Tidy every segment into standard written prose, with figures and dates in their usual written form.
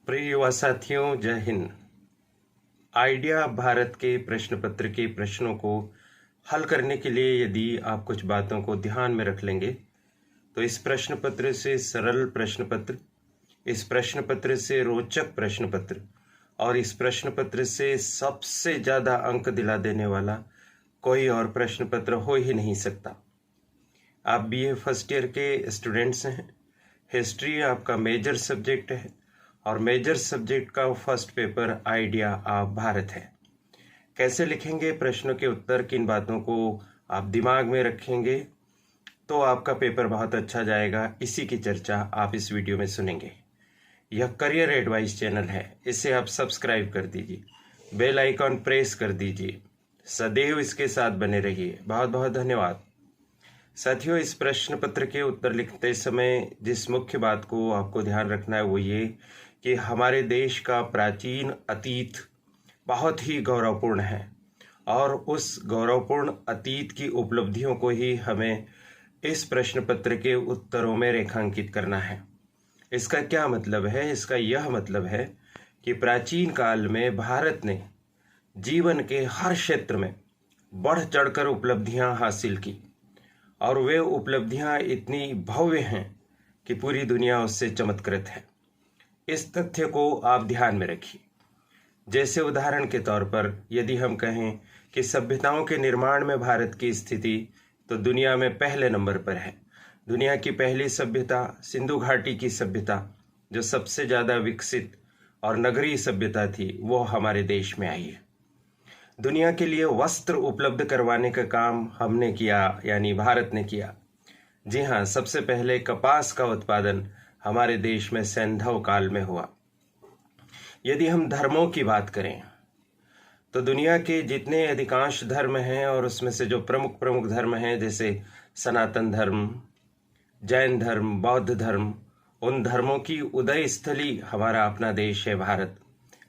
प्रिय युवा साथियों, जय हिंद। आइडिया भारत के प्रश्न पत्र के प्रश्नों को हल करने के लिए यदि आप कुछ बातों को ध्यान में रख लेंगे तो इस प्रश्न पत्र से सरल प्रश्न पत्र, इस प्रश्न पत्र से रोचक प्रश्न पत्र और इस प्रश्न पत्र से सबसे ज़्यादा अंक दिला देने वाला कोई और प्रश्न पत्र हो ही नहीं सकता। आप बीए फर्स्ट ईयर के स्टूडेंट्स हैं। हिस्ट्री आपका मेजर सब्जेक्ट है और मेजर सब्जेक्ट का first paper idea of Bharat है। कैसे लिखेंगे प्रश्नों के उत्तर, किन बातों को आप दिमाग में रखेंगे तो आपका पेपर बहुत अच्छा जाएगा, इसी की चर्चा आप इस वीडियो में सुनेंगे। यह करियर एडवाइस चैनल है, इसे आप सब्सक्राइब कर दीजिए, बेल आइकॉन प्रेस कर दीजिए, सदैव इसके साथ बने रहिए। बहुत बहुत धन्यवाद। साथियों, इस प्रश्न पत्र के उत्तर लिखते समय जिस मुख्य बात को आपको ध्यान रखना है वो ये कि हमारे देश का प्राचीन अतीत बहुत ही गौरवपूर्ण है और उस गौरवपूर्ण अतीत की उपलब्धियों को ही हमें इस प्रश्न पत्र के उत्तरों में रेखांकित करना है। इसका क्या मतलब है? इसका यह मतलब है कि प्राचीन काल में भारत ने जीवन के हर क्षेत्र में बढ़ चढ़कर उपलब्धियां हासिल की और वे उपलब्धियां इतनी भव्य हैं कि पूरी दुनिया उससे चमत्कृत है। इस तथ्य को आप ध्यान में रखिए। जैसे उदाहरण के तौर पर यदि हम कहें कि सभ्यताओं के निर्माण में भारत की स्थिति तो दुनिया में पहले नंबर पर है। दुनिया की पहली सभ्यता सिंधु घाटी की सभ्यता, जो सबसे ज़्यादा विकसित और नगरीय सभ्यता थी, वो हमारे देश में आई है। दुनिया के लिए वस्त्र उपलब्ध करवाने का काम हमने किया, यानी भारत ने किया। जी हाँ, सबसे पहले कपास का उत्पादन हमारे देश में सैंधव काल में हुआ। यदि हम धर्मों की बात करें तो दुनिया के जितने अधिकांश धर्म हैं और उसमें से जो प्रमुख प्रमुख धर्म हैं, जैसे सनातन धर्म, जैन धर्म, बौद्ध धर्म, उन धर्मों की उदय स्थली हमारा अपना देश है भारत।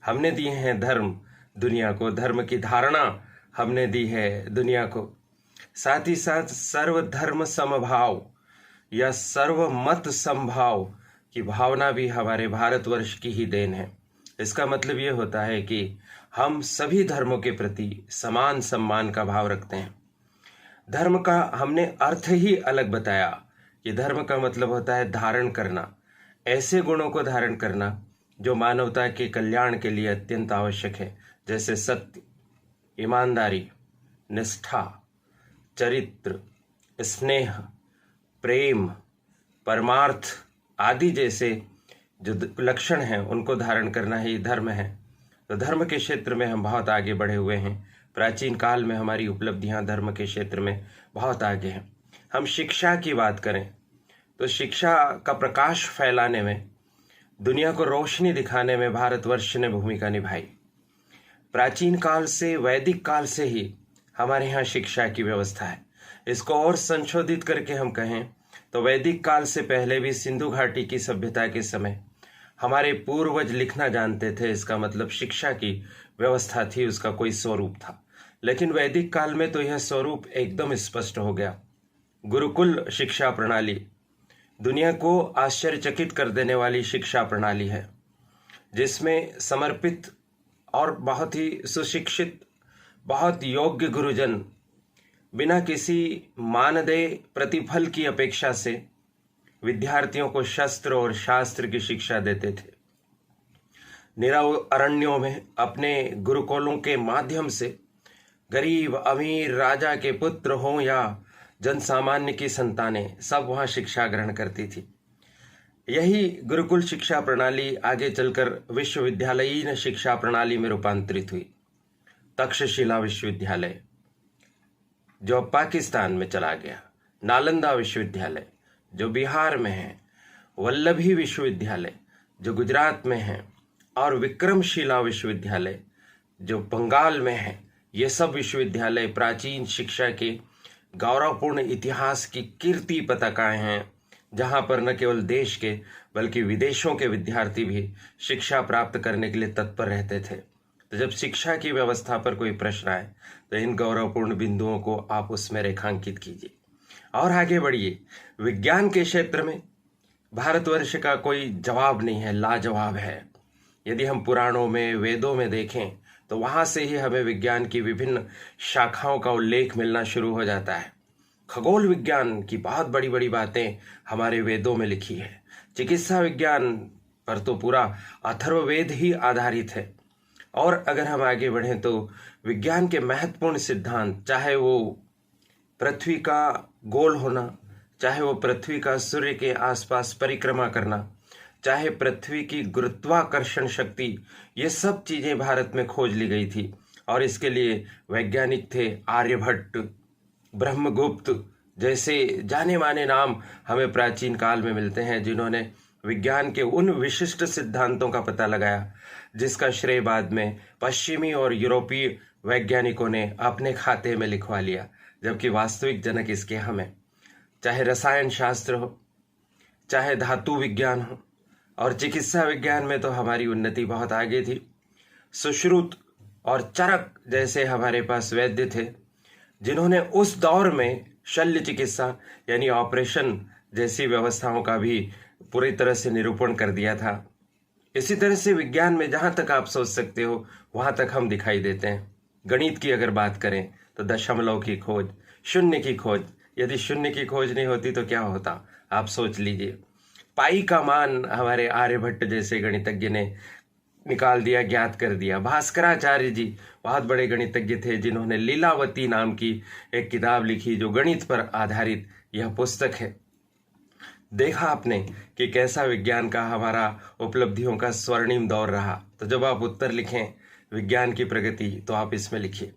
हमने दिए हैं धर्म दुनिया को, धर्म की धारणा हमने दी है दुनिया को। साथ ही साथ सर्वधर्म समभाव या सर्वमत समभाव की भावना भी हमारे भारतवर्ष की ही देन है। इसका मतलब ये होता है कि हम सभी धर्मों के प्रति समान सम्मान का भाव रखते हैं। धर्म का हमने अर्थ ही अलग बताया कि धर्म का मतलब होता है धारण करना, ऐसे गुणों को धारण करना जो मानवता के कल्याण के लिए अत्यंत आवश्यक है, जैसे सत्य, ईमानदारी, निष्ठा, चरित्र, स्नेह, प्रेम, परमार्थ आदि जैसे जो लक्षण हैं उनको धारण करना ही धर्म है। तो धर्म के क्षेत्र में हम बहुत आगे बढ़े हुए हैं। प्राचीन काल में हमारी उपलब्धियां धर्म के क्षेत्र में बहुत आगे हैं। हम शिक्षा की बात करें तो शिक्षा का प्रकाश फैलाने में, दुनिया को रोशनी दिखाने में भारतवर्ष ने भूमिका निभाई। प्राचीन काल से, वैदिक काल से ही हमारे यहाँ शिक्षा की व्यवस्था है। इसको और संशोधित करके हम कहें तो वैदिक काल से पहले भी सिंधु घाटी की सभ्यता के समय हमारे पूर्वज लिखना जानते थे। इसका मतलब शिक्षा की व्यवस्था थी, उसका कोई स्वरूप था। लेकिन वैदिक काल में तो यह स्वरूप एकदम स्पष्ट हो गया। गुरुकुल शिक्षा प्रणाली दुनिया को आश्चर्यचकित कर देने वाली शिक्षा प्रणाली है, जिसमें समर्पित और बहुत ही सुशिक्षित, बहुत योग्य गुरुजन बिना किसी मानदेय प्रतिफल की अपेक्षा से विद्यार्थियों को शस्त्र और शास्त्र की शिक्षा देते थे। निरव अरण्यों में अपने गुरुकुलों के माध्यम से गरीब, अमीर, राजा के पुत्र हों या जनसामान्य की संतानें, सब वहाँ शिक्षा ग्रहण करती थी। यही गुरुकुल शिक्षा प्रणाली आगे चलकर विश्वविद्यालयीन शिक्षा प्रणाली में रूपांतरित हुई। तक्षशिला विश्वविद्यालय जो पाकिस्तान में चला गया, नालंदा विश्वविद्यालय जो बिहार में है, वल्लभी विश्वविद्यालय जो गुजरात में है और विक्रमशिला विश्वविद्यालय जो बंगाल में है, ये सब विश्वविद्यालय प्राचीन शिक्षा के गौरवपूर्ण इतिहास की कीर्ति पताकाएं हैं, जहां पर न केवल देश के बल्कि विदेशों के विद्यार्थी भी शिक्षा प्राप्त करने के लिए तत्पर रहते थे। तो जब शिक्षा की व्यवस्था पर कोई प्रश्न आए तो इन गौरवपूर्ण बिंदुओं को आप उसमें रेखांकित कीजिए और आगे बढ़िए। विज्ञान के क्षेत्र में भारतवर्ष का कोई जवाब नहीं है, लाजवाब है। यदि हम पुराणों में, वेदों में देखें तो वहाँ से ही हमें विज्ञान की विभिन्न शाखाओं का उल्लेख मिलना शुरू हो जाता है। खगोल विज्ञान की बहुत बड़ी बड़ी बातें हमारे वेदों में लिखी है। चिकित्सा विज्ञान पर तो पूरा अथर्ववेद ही आधारित है। और अगर हम आगे बढ़ें तो विज्ञान के महत्वपूर्ण सिद्धांत, चाहे वो पृथ्वी का गोल होना, चाहे वो पृथ्वी का सूर्य के आसपास परिक्रमा करना, चाहे पृथ्वी की गुरुत्वाकर्षण शक्ति, ये सब चीजें भारत में खोज ली गई थी। और इसके लिए वैज्ञानिक थे आर्यभट्ट, ब्रह्मगुप्त जैसे जाने माने नाम हमें प्राचीन काल में मिलते हैं, जिन्होंने विज्ञान के उन विशिष्ट सिद्धांतों का पता लगाया जिसका श्रेय बाद में पश्चिमी और यूरोपीय वैज्ञानिकों ने अपने खाते में लिखवा लिया, जबकि वास्तविक जनक इसके हम हैं। चाहे रसायन शास्त्र हो, चाहे धातु विज्ञान हो, और चिकित्सा विज्ञान में तो हमारी उन्नति बहुत आगे थी। सुश्रुत और चरक जैसे हमारे पास वैद्य थे, जिन्होंने उस दौर में शल्य चिकित्सा यानी ऑपरेशन जैसी व्यवस्थाओं का भी पूरी तरह से निरूपण कर दिया था। इसी तरह से विज्ञान में जहां तक आप सोच सकते हो वहां तक हम दिखाई देते हैं। गणित की अगर बात करें तो दशमलव की खोज, शून्य की खोज, यदि शून्य की खोज नहीं होती तो क्या होता, आप सोच लीजिए। पाई का मान हमारे आर्यभट्ट जैसे गणितज्ञ ने निकाल दिया, ज्ञात कर दिया। भास्कराचार्य जी बहुत बड़े गणितज्ञ थे, जिन्होंने लीलावती नाम की एक किताब लिखी जो गणित पर आधारित यह पुस्तक है। देखा आपने कि कैसा विज्ञान का हमारा उपलब्धियों का स्वर्णिम दौर रहा। तो जब आप उत्तर लिखें विज्ञान की प्रगति तो आप इसमें लिखिए।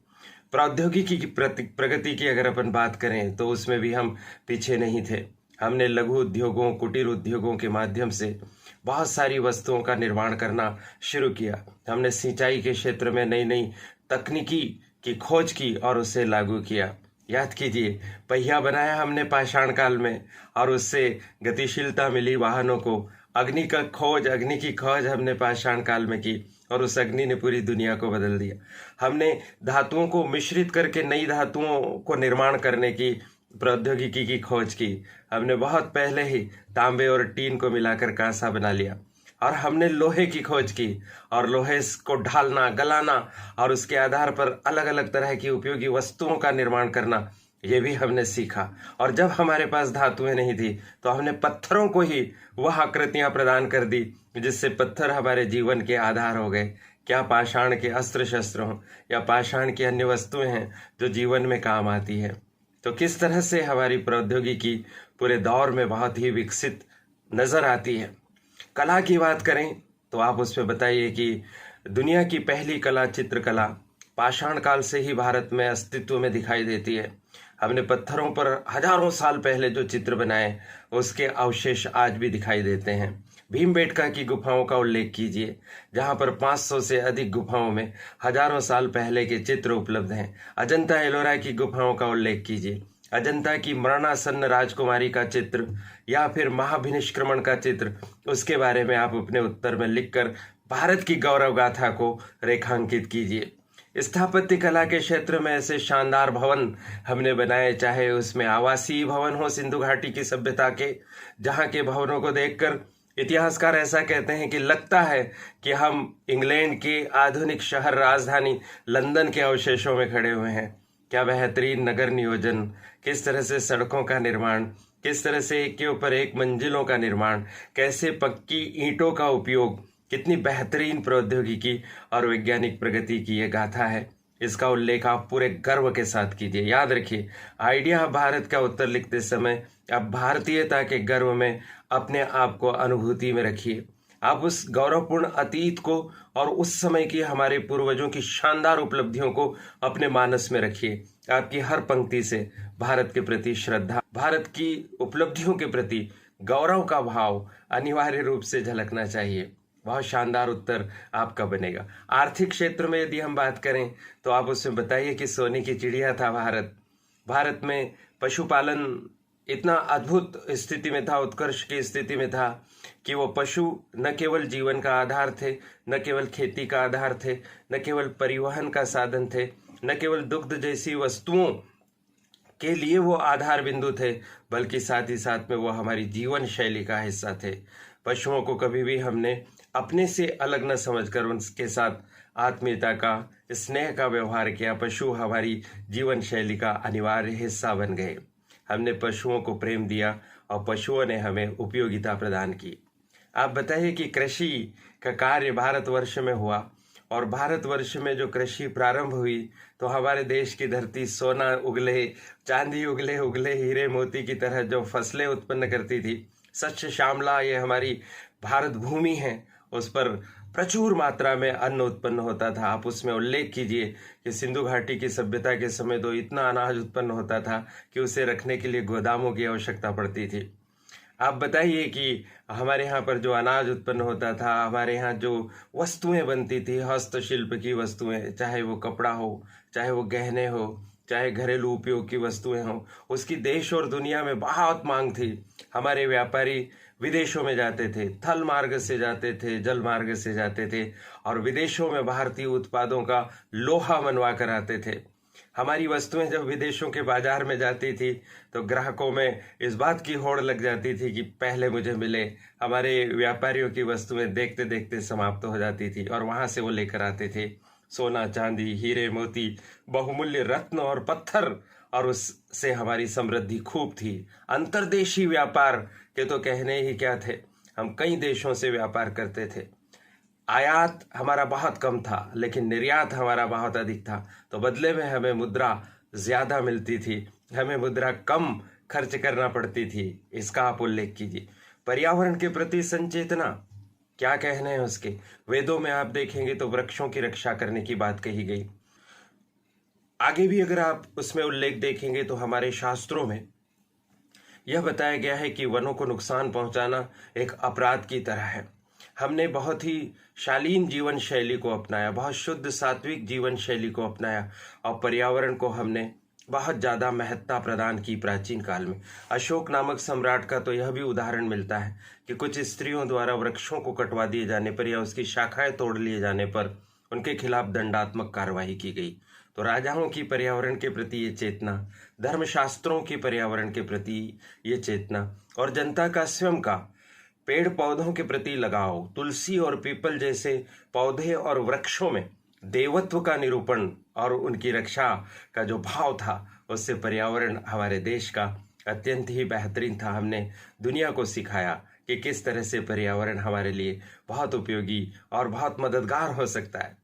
प्रौद्योगिकी की प्रगति की अगर अपन बात करें तो उसमें भी हम पीछे नहीं थे। हमने लघु उद्योगों, कुटीर उद्योगों के माध्यम से बहुत सारी वस्तुओं का निर्माण करना शुरू किया। हमने सिंचाई के क्षेत्र में नई नई तकनीकी की खोज की और उसे लागू किया। याद कीजिए, पहिया बनाया हमने पाषाण काल में और उससे गतिशीलता मिली वाहनों को। अग्नि की खोज हमने पाषाण काल में की और उस अग्नि ने पूरी दुनिया को बदल दिया। हमने धातुओं को मिश्रित करके नई धातुओं को निर्माण करने की प्रौद्योगिकी की खोज की। हमने बहुत पहले ही तांबे और टीन को मिलाकर कांसा बना लिया। और हमने लोहे की खोज की और लोहे को ढालना, गलाना और उसके आधार पर अलग अलग तरह की उपयोगी वस्तुओं का निर्माण करना, ये भी हमने सीखा। और जब हमारे पास धातुएं नहीं थी तो हमने पत्थरों को ही वह आकृतियां प्रदान कर दी जिससे पत्थर हमारे जीवन के आधार हो गए। क्या पाषाण के अस्त्र शस्त्र हों या पाषाण की अन्य वस्तुएं हैं जो जीवन में काम आती है। तो किस तरह से हमारी प्रौद्योगिकी पूरे दौर में बहुत ही विकसित नजर आती है। कला की बात करें तो आप उसमें बताइए कि दुनिया की पहली कला चित्रकला पाषाण काल से ही भारत में अस्तित्व में दिखाई देती है। हमने पत्थरों पर हजारों साल पहले जो चित्र बनाए उसके अवशेष आज भी दिखाई देते हैं। भीमबेटका की गुफाओं का उल्लेख कीजिए, जहां पर 500 से अधिक गुफाओं में हजारों साल पहले के चित्र उपलब्ध हैं। अजंता एलोरा की गुफाओं का उल्लेख कीजिए, अजंता की मरणासन्न राजकुमारी का चित्र या फिर महाभिनिष्क्रमण का चित्र, उसके बारे में आप अपने उत्तर में लिखकर भारत की गौरव गाथा को रेखांकित कीजिए। स्थापत्य कला के क्षेत्र में ऐसे शानदार भवन हमने बनाए, चाहे उसमें आवासीय भवन हो सिंधु घाटी की सभ्यता के, जहाँ के भवनों को देखकर इतिहासकार ऐसा कहते हैं कि लगता है कि हम इंग्लैंड के आधुनिक शहर राजधानी लंदन के अवशेषों में खड़े हुए हैं। क्या बेहतरीन नगर नियोजन, किस तरह से सड़कों का निर्माण, किस तरह से एक के ऊपर एक मंजिलों का निर्माण, कैसे पक्की ईंटों का उपयोग, कितनी बेहतरीन प्रौद्योगिकी और वैज्ञानिक प्रगति की ये गाथा है। इसका उल्लेख आप पूरे गर्व के साथ कीजिए। याद रखिए, आइडिया भारत का उत्तर लिखते समय आप भारतीयता के गर्व में अपने आप को अनुभूति में रखिए। आप उस गौरवपूर्ण अतीत को और उस समय की हमारे पूर्वजों की शानदार उपलब्धियों को अपने मानस में रखिए। आपकी हर पंक्ति से भारत के प्रति श्रद्धा, भारत की उपलब्धियों के प्रति गौरव का भाव अनिवार्य रूप से झलकना चाहिए। बहुत शानदार उत्तर आपका बनेगा। आर्थिक क्षेत्र में यदि हम बात करें तो आप उसमें बताइए कि सोने की चिड़िया था भारत। भारत में पशुपालन इतना अद्भुत स्थिति में था, उत्कर्ष की स्थिति में था कि वो पशु न केवल जीवन का आधार थे, न केवल खेती का आधार थे, न केवल परिवहन का साधन थे, न केवल दुग्ध जैसी वस्तुओं के लिए वो आधार बिंदु थे, बल्कि साथ ही साथ में वो हमारी जीवन शैली का हिस्सा थे। पशुओं को कभी भी हमने अपने से अलग न समझकर उनके साथ आत्मीयता का, स्नेह का व्यवहार किया। पशु हमारी जीवन शैली का अनिवार्य हिस्सा बन गए। हमने पशुओं को प्रेम दिया और पशुओं ने हमें उपयोगिता प्रदान की। आप बताइए कि कृषि का कार्य भारतवर्ष में हुआ, और भारतवर्ष में जो कृषि प्रारंभ हुई तो हमारे देश की धरती सोना उगले, चांदी उगले उगले हीरे मोती की तरह जो फसलें उत्पन्न करती थी, शस्य श्यामला ये हमारी भारत भूमि है, उस पर प्रचुर मात्रा में अन्न उत्पन्न होता था। आप उसमें उल्लेख कीजिए कि सिंधु घाटी की सभ्यता के समय तो इतना अनाज उत्पन्न होता था कि उसे रखने के लिए गोदामों की आवश्यकता पड़ती थी। आप बताइए कि हमारे यहाँ पर जो अनाज उत्पन्न होता था, हमारे यहाँ जो वस्तुएं बनती थी, हस्तशिल्प की वस्तुएं, चाहे वो कपड़ा हो, चाहे वो गहने हो, चाहे घरेलू उपयोग की वस्तुएं हों, उसकी देश और दुनिया में बहुत मांग थी। हमारे व्यापारी विदेशों में जाते थे, थल मार्ग से जाते थे, जल मार्ग से जाते थे, और विदेशों में भारतीय उत्पादों का लोहा मनवा कर आते थे। हमारी वस्तुएं जब विदेशों के बाजार में जाती थी तो ग्राहकों में इस बात की होड़ लग जाती थी कि पहले मुझे मिले। हमारे व्यापारियों की वस्तुएं देखते देखते समाप्त हो जाती थी और वहां से वो लेकर आते थे सोना, चांदी, हीरे मोती, बहुमूल्य रत्न और पत्थर, और उससे हमारी समृद्धि खूब थी। अंतर्देशीय व्यापार के तो कहने ही क्या थे, हम कई देशों से व्यापार करते थे। आयात हमारा बहुत कम था लेकिन निर्यात हमारा बहुत अधिक था, तो बदले में हमें मुद्रा ज्यादा मिलती थी, हमें मुद्रा कम खर्च करना पड़ती थी। इसका आप उल्लेख कीजिए। पर्यावरण के प्रति संचेतना, क्या कहने हैं उसके। वेदों में आप देखेंगे तो वृक्षों की रक्षा करने की बात कही गई। आगे भी अगर आप उसमें उल्लेख देखेंगे तो हमारे शास्त्रों में यह बताया गया है कि वनों को नुकसान पहुंचाना एक अपराध की तरह है। हमने बहुत ही शालीन जीवन शैली को अपनाया, बहुत शुद्ध सात्विक जीवन शैली को अपनाया, और पर्यावरण को हमने बहुत ज़्यादा महत्ता प्रदान की प्राचीन काल में। अशोक नामक सम्राट का तो यह भी उदाहरण मिलता है कि कुछ स्त्रियों द्वारा वृक्षों को कटवा दिए जाने पर या उसकी शाखाएं तोड़ लिए जाने पर उनके खिलाफ दंडात्मक कार्रवाई की गई। तो राजाओं की पर्यावरण के प्रति ये चेतना, धर्मशास्त्रों की पर्यावरण के प्रति ये चेतना, और जनता का स्वयं का पेड़ पौधों के प्रति लगाव, तुलसी और पीपल जैसे पौधे और वृक्षों में देवत्व का निरूपण और उनकी रक्षा का जो भाव था, उससे पर्यावरण हमारे देश का अत्यंत ही बेहतरीन था। हमने दुनिया को सिखाया कि किस तरह से पर्यावरण हमारे लिए बहुत उपयोगी और बहुत मददगार हो सकता है।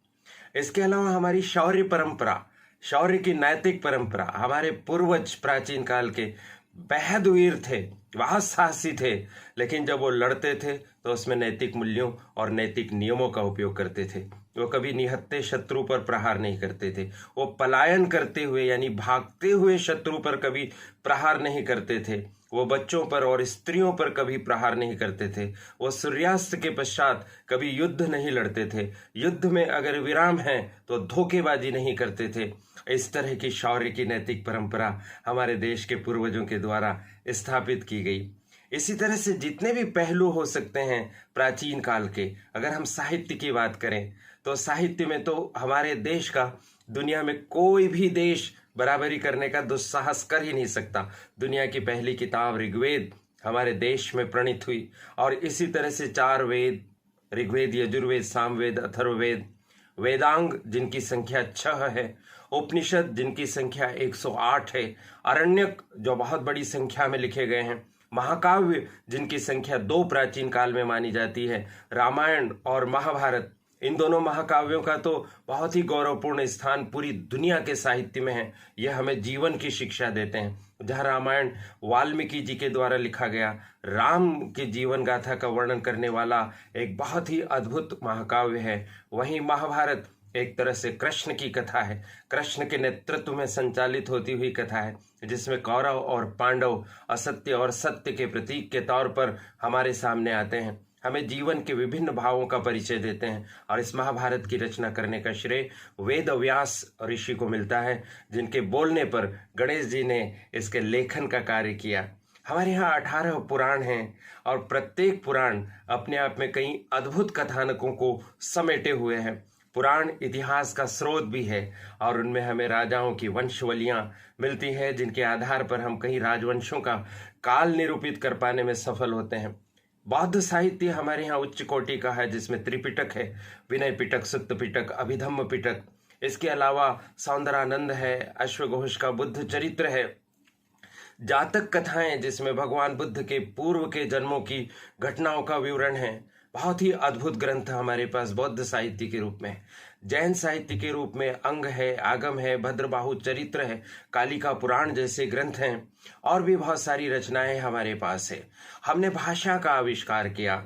इसके अलावा हमारी शौर्य परंपरा, शौर्य की नैतिक परंपरा, हमारे पूर्वज प्राचीन काल के बेहद वीर थे, बहुत साहसी थे, लेकिन जब वो लड़ते थे तो उसमें नैतिक मूल्यों और नैतिक नियमों का उपयोग करते थे। वो कभी निहत्थे शत्रु पर प्रहार नहीं करते थे, वो पलायन करते हुए यानी भागते हुए शत्रु पर कभी प्रहार नहीं करते थे, वो बच्चों पर और स्त्रियों पर कभी प्रहार नहीं करते थे, वो सूर्यास्त के पश्चात कभी युद्ध नहीं लड़ते थे, युद्ध में अगर विराम है तो धोखेबाजी नहीं करते थे। इस तरह की शौर्य की नैतिक परंपरा हमारे देश के पूर्वजों के द्वारा स्थापित की गई। इसी तरह से जितने भी पहलू हो सकते हैं प्राचीन काल के, अगर हम साहित्य की बात करें तो साहित्य में तो हमारे देश का दुनिया में कोई भी देश बराबरी करने का दुस्साहस कर ही नहीं सकता। दुनिया की पहली किताब ऋग्वेद हमारे देश में प्रणीत हुई, और इसी तरह से 4 वेद, ऋग्वेद, यजुर्वेद, सामवेद, अथर्ववेद, वेदांग जिनकी संख्या 6 है, उपनिषद जिनकी संख्या 108 है, अरण्यक जो बहुत बड़ी संख्या में लिखे गए हैं, महाकाव्य जिनकी संख्या 2 प्राचीन काल में मानी जाती है, रामायण और महाभारत, इन दोनों महाकाव्यों का तो बहुत ही गौरवपूर्ण स्थान पूरी दुनिया के साहित्य में है। यह हमें जीवन की शिक्षा देते हैं। जहाँ रामायण वाल्मीकि जी के द्वारा लिखा गया राम के जीवन गाथा का वर्णन करने वाला एक बहुत ही अद्भुत महाकाव्य है, वहीं महाभारत एक तरह से कृष्ण की कथा है, कृष्ण के नेतृत्व में संचालित होती हुई कथा है, जिसमें कौरव और पांडव असत्य और सत्य के प्रतीक के तौर पर हमारे सामने आते हैं, हमें जीवन के विभिन्न भावों का परिचय देते हैं। और इस महाभारत की रचना करने का श्रेय वेद व्यास ऋषि को मिलता है, जिनके बोलने पर गणेश जी ने इसके लेखन का कार्य किया। हमारे यहाँ 18 पुराण हैं और प्रत्येक पुराण अपने आप में कई अद्भुत कथानकों को समेटे हुए हैं। पुराण इतिहास का स्रोत भी है और उनमें हमें राजाओं की वंशवलियां मिलती हैं, जिनके आधार पर हम कई राजवंशों का काल निरूपित कर पाने में सफल होते हैं। बौद्ध साहित्य हमारे यहाँ उच्च कोटि का है, जिसमें त्रिपिटक है, विनय पिटक, सुत्त पिटक, अभिधम्म पिटक। इसके अलावा सौंदरानंद है, अश्वघोष का बुद्ध चरित्र है, जातक कथाएं जिसमें भगवान बुद्ध के पूर्व के जन्मों की घटनाओं का विवरण है। बहुत ही अद्भुत ग्रंथ हमारे पास बौद्ध साहित्य के रूप में। जैन साहित्य के रूप में अंग है, आगम है, भद्रबाहु चरित्र है, कालिका पुराण जैसे ग्रंथ हैं, और भी बहुत सारी रचनाएं हमारे पास है। हमने भाषा का आविष्कार किया।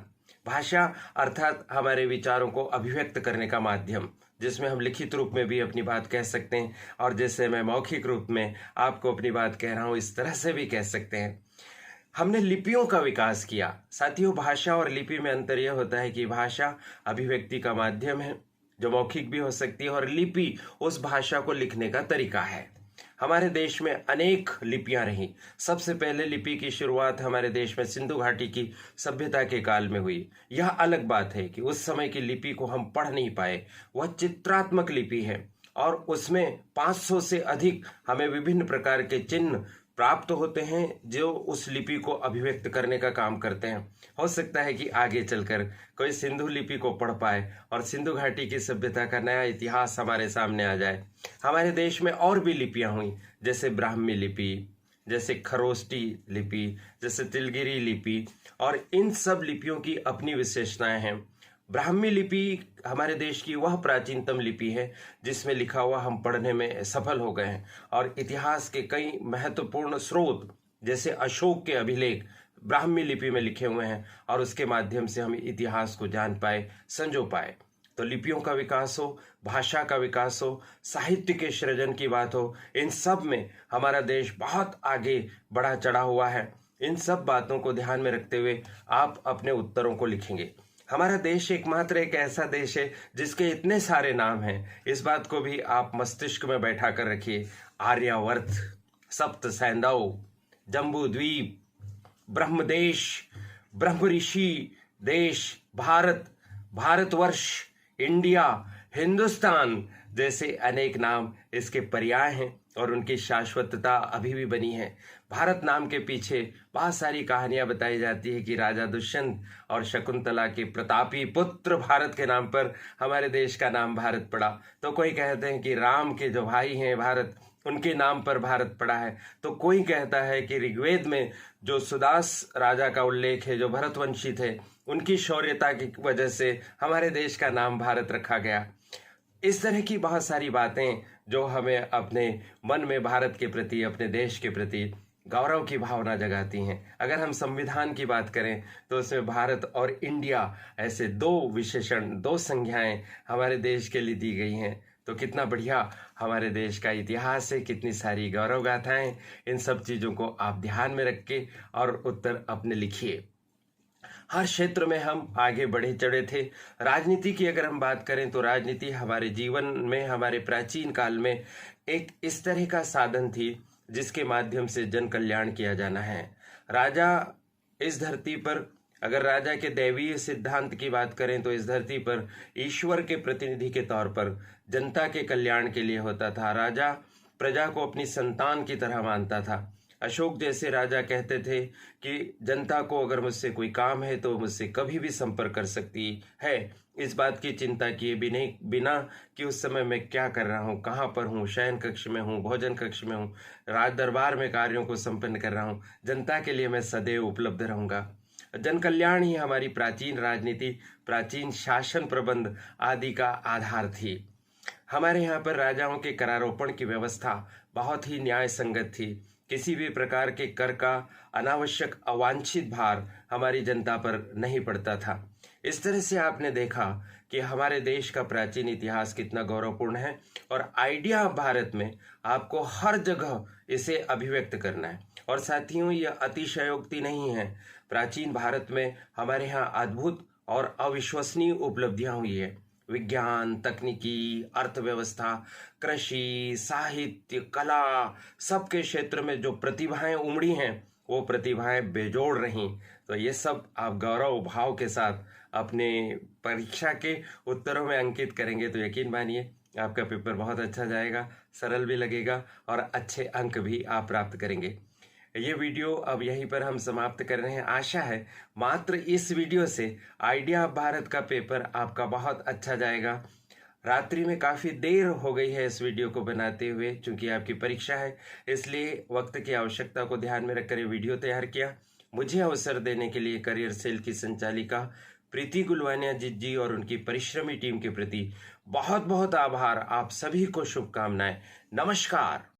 भाषा अर्थात हमारे विचारों को अभिव्यक्त करने का माध्यम, जिसमें हम लिखित रूप में भी अपनी बात कह सकते हैं, और जैसे मैं मौखिक रूप में आपको अपनी बात कह रहा हूं, इस तरह से भी कह सकते हैं। हमने लिपियों का विकास किया। साथियों, भाषा और लिपि में अंतर यह होता है कि भाषा अभिव्यक्ति का माध्यम है, जो मौखिक भी हो सकती है, और लिपि उस भाषा को लिखने का तरीका है। हमारे देश में अनेक लिपियां रहीं। सबसे पहले लिपि की शुरुआत हमारे देश में सिंधु घाटी की सभ्यता के काल में हुई। यह अलग बात है कि उस समय की लिपि को हम पढ़ नहीं पाए। वह चित्रात्मक लिपि है, और उसमें 500 से अधिक हमें विभिन्न प्रकार के चिन्ह प्राप्त होते हैं, जो उस लिपि को अभिव्यक्त करने का काम करते हैं। हो सकता है कि आगे चलकर कोई सिंधु लिपि को पढ़ पाए और सिंधु घाटी की सभ्यता का नया इतिहास हमारे सामने आ जाए। हमारे देश में और भी लिपियां हुई, जैसे ब्राह्मी लिपि, जैसे खरोष्टी लिपि, जैसे तिलगिरी लिपि, और इन सब लिपियों की अपनी विशेषताएं हैं। ब्राह्मी लिपि हमारे देश की वह प्राचीनतम लिपि है जिसमें लिखा हुआ हम पढ़ने में सफल हो गए हैं, और इतिहास के कई महत्वपूर्ण स्रोत जैसे अशोक के अभिलेख ब्राह्मी लिपि में लिखे हुए हैं, और उसके माध्यम से हम इतिहास को जान पाए, संजो पाए। तो लिपियों का विकास हो, भाषा का विकास हो, साहित्य के सृजन की बात हो, इन सब में हमारा देश बहुत आगे बढ़ा चढ़ा हुआ है। इन सब बातों को ध्यान में रखते हुए आप अपने उत्तरों को लिखेंगे। हमारा देश एकमात्र एक ऐसा देश है जिसके इतने सारे नाम हैं। इस बात को भी आप मस्तिष्क में बैठा कर रखिए। आर्यावर्त, सप्त सैंधव, जम्बू द्वीप, ब्रह्मदेश, ब्रह्म ऋषि देश, भारत, भारतवर्ष, इंडिया, हिंदुस्तान जैसे अनेक नाम इसके पर्याय हैं, और उनकी शाश्वतता अभी भी बनी है। भारत नाम के पीछे बहुत सारी कहानियां बताई जाती है कि राजा दुष्यंत और शकुंतला के प्रतापी पुत्र भारत के नाम पर हमारे देश का नाम भारत पड़ा। तो कोई कहते हैं कि राम के जो भाई हैं भारत, उनके नाम पर भारत पड़ा है। तो कोई कहता है कि ऋग्वेद में जो सुदास राजा का उल्लेख है, जो भरतवंशी थे, उनकी शौर्यता की वजह से हमारे देश का नाम भारत रखा गया। इस तरह की बहुत सारी बातें जो हमें अपने मन में भारत के प्रति, अपने देश के प्रति गौरव की भावना जगाती हैं। अगर हम संविधान की बात करें तो उसमें भारत और इंडिया ऐसे दो विशेषण, दो संज्ञाएं हमारे देश के लिए दी गई हैं। तो कितना बढ़िया हमारे देश का इतिहास है, कितनी सारी गौरव गाथाएं। इन सब चीज़ों को आप ध्यान में रख के और उत्तर अपने लिखिए। हर क्षेत्र में हम आगे बढ़े चढ़े थे। राजनीति की अगर हम बात करें तो राजनीति हमारे जीवन में, हमारे प्राचीन काल में एक इस तरह का साधन थी जिसके माध्यम से जन कल्याण किया जाना है। राजा इस धरती पर, अगर राजा के दैवीय सिद्धांत की बात करें तो इस धरती पर ईश्वर के प्रतिनिधि के तौर पर जनता के कल्याण के लिए होता था। राजा प्रजा को अपनी संतान की तरह मानता था। अशोक जैसे राजा कहते थे कि जनता को अगर मुझसे कोई काम है तो मुझसे कभी भी संपर्क कर सकती है, इस बात की चिंता किए बिना कि उस समय मैं क्या कर रहा हूँ, कहाँ पर हूँ, शयन कक्ष में हूँ, भोजन कक्ष में हूँ, राज दरबार में कार्यों को संपन्न कर रहा हूँ, जनता के लिए मैं सदैव उपलब्ध रहूंगा। जन कल्याण ही हमारी प्राचीन राजनीति, प्राचीन शासन प्रबंध आदि का आधार थी। हमारे यहाँ पर राजाओं के करारोपण की व्यवस्था बहुत ही न्याय संगत थी। किसी भी प्रकार के कर का अनावश्यक अवांछित भार हमारी जनता पर नहीं पड़ता था। इस तरह से आपने देखा कि हमारे देश का प्राचीन इतिहास कितना गौरवपूर्ण है, और आइडिया ऑफ भारत में आपको हर जगह इसे अभिव्यक्त करना है। और साथियों, यह अतिशयोक्ति नहीं है। प्राचीन भारत में हमारे यहाँ अद्भुत और अविश्वसनीय उपलब्धियां हुई है। विज्ञान, तकनीकी, अर्थव्यवस्था, कृषि, साहित्य, कला, सबके क्षेत्र में जो प्रतिभाएं उमड़ी हैं वो प्रतिभाएं बेजोड़ रहीं। तो ये सब आप गौरव भाव के साथ अपने परीक्षा के उत्तरों में अंकित करेंगे तो यकीन मानिए आपका पेपर बहुत अच्छा जाएगा, सरल भी लगेगा और अच्छे अंक भी आप प्राप्त करेंगे। ये वीडियो अब यहीं पर हम समाप्त कर रहे हैं। आशा है मात्र इस वीडियो से आइडिया ऑफ भारत का पेपर आपका बहुत अच्छा जाएगा। रात्रि में काफ़ी देर हो गई है इस वीडियो को बनाते हुए, चूंकि आपकी परीक्षा है, इसलिए वक्त की आवश्यकता को ध्यान में रखकर ये वीडियो तैयार किया। मुझे अवसर देने के लिए करियर सेल की संचालिका प्रीति गुलवानिया जी और उनकी परिश्रमी टीम के प्रति बहुत बहुत आभार। आप सभी को शुभकामनाएं। नमस्कार।